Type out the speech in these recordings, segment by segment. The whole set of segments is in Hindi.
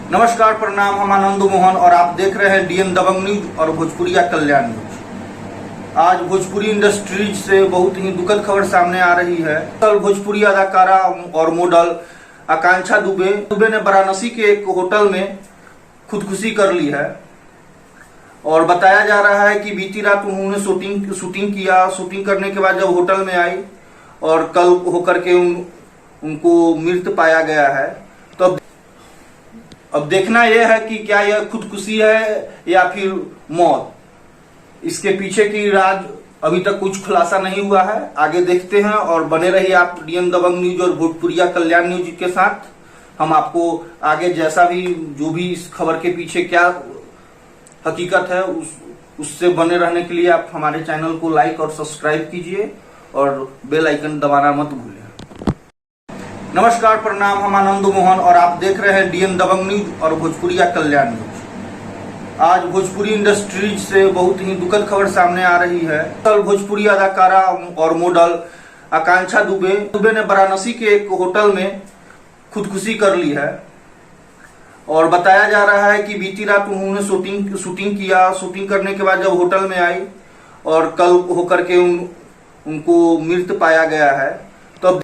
नमस्कार, प्रणाम। हम आनंद मोहन और आप देख रहे हैं डीएन दबंग न्यूज और भोजपुरिया कल्याण न्यूज। आज भोजपुरी इंडस्ट्रीज से बहुत ही दुखद खबर सामने आ रही है। कल भोजपुरी अदाकारा और मॉडल आकांक्षा दुबे ने वाराणसी के एक होटल में खुदकुशी कर ली है और बताया जा रहा है कि बीती रात उन्होंने शूटिंग किया। शूटिंग करने के बाद जब होटल में आई और कल होकर के उनको मृत पाया गया है। तो अब देखना यह है कि क्या यह खुदकुशी है या फिर मौत। इसके पीछे की राज अभी तक कुछ खुलासा नहीं हुआ है। आगे देखते हैं और बने रहिए आप डीएन दबंग न्यूज और भोजपुरिया कल्याण न्यूज के साथ। हम आपको आगे जैसा भी जो भी इस खबर के पीछे क्या हकीकत है उससे बने रहने के लिए आप हमारे चैनल को लाइक और सब्सक्राइब कीजिए और बेल आइकन दबाना मत भूलें। नमस्कार, प्रणाम। हम आनंद मोहन और आप देख रहे हैं डीएन दबंग न्यूज और भोजपुरिया कल्याण न्यूज। आज भोजपुरी इंडस्ट्रीज से बहुत ही दुखद खबर सामने आ रही है। कल भोजपुरी अदाकारा और मॉडल आकांक्षा दुबे ने वाराणसी के एक होटल में खुदकुशी कर ली है और बताया जा रहा है कि बीती रात उन्होंने शूटिंग किया। शूटिंग करने के बाद जब होटल में आई और कल होकर के उनको मृत पाया गया है। तो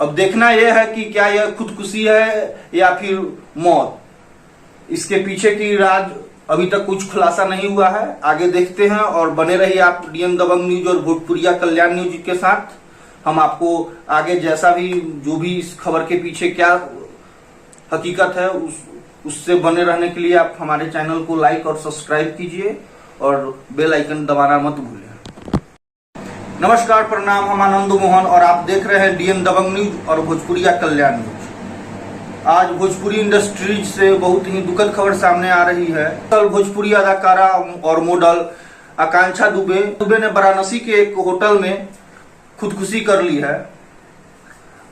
अब देखना यह है कि क्या यह खुदकुशी है या फिर मौत। इसके पीछे की राज अभी तक कुछ खुलासा नहीं हुआ है। आगे देखते हैं और बने रहिए आप डीएन दबंग न्यूज और भोजपुरिया कल्याण न्यूज के साथ। हम आपको आगे जैसा भी जो भी इस खबर के पीछे क्या हकीकत है उससे बने रहने के लिए आप हमारे चैनल को लाइक और सब्सक्राइब कीजिए और बेल आइकन दबाना मत भूलें। नमस्कार, प्रणाम। हम आनंद मोहन और आप देख रहे हैं डीएन दबंग न्यूज और भोजपुरिया कल्याण न्यूज। आज भोजपुरी इंडस्ट्रीज से बहुत ही दुखद खबर सामने आ रही है। कल भोजपुरी अदाकारा और मॉडल आकांक्षा दुबे ने वाराणसी के एक होटल में खुदकुशी कर ली है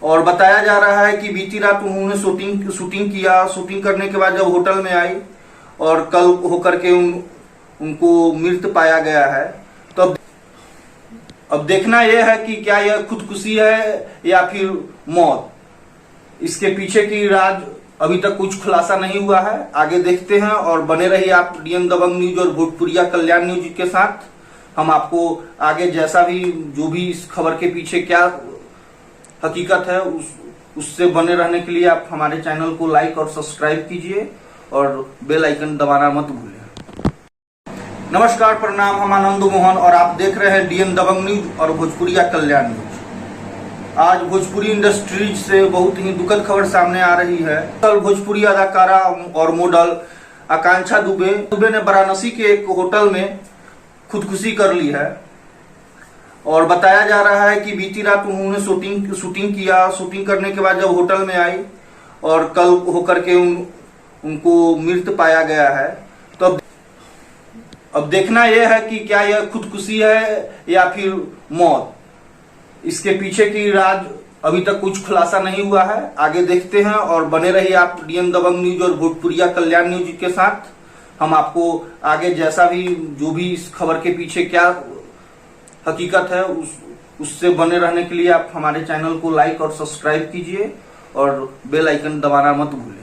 और बताया जा रहा है कि बीती रात उन्होंने शूटिंग किया। शूटिंग करने के बाद जब होटल में आई और कल होकर के उनको मृत पाया गया है। तो अब देखना यह है कि क्या यह खुदकुशी है या फिर मौत। इसके पीछे की राज अभी तक कुछ खुलासा नहीं हुआ है। आगे देखते हैं और बने रहिए आप डीएन दबंग न्यूज और भोजपुरिया कल्याण न्यूज के साथ। हम आपको आगे जैसा भी जो भी इस खबर के पीछे क्या हकीकत है उससे बने रहने के लिए आप हमारे चैनल को लाइक और सब्सक्राइब कीजिए और बेल आइकन दबाना मत भूलें। नमस्कार, प्रणाम। हम आनंद मोहन और आप देख रहे हैं डीएन दबंग न्यूज और भोजपुरिया कल्याण न्यूज। आज भोजपुरी इंडस्ट्रीज से बहुत ही दुखद खबर सामने आ रही है। कल भोजपुरी अदाकारा और मॉडल आकांक्षा दुबे ने वाराणसी के एक होटल में खुदकुशी कर ली है और बताया जा रहा है कि बीती रात उन्होंने शूटिंग किया। शूटिंग करने के बाद जब होटल में आई और कल होकर के उनको मृत पाया गया है। तो अब देखना यह है कि क्या यह खुदकुशी है या फिर मौत। इसके पीछे की राज अभी तक कुछ खुलासा नहीं हुआ है। आगे देखते हैं और बने रहिए आप डीएन दबंग न्यूज और भोजपुरिया कल्याण न्यूज के साथ। हम आपको आगे जैसा भी जो भी इस खबर के पीछे क्या हकीकत है उससे बने रहने के लिए आप हमारे चैनल को लाइक और सब्सक्राइब कीजिए और बेल आइकन दबाना मत भूलें।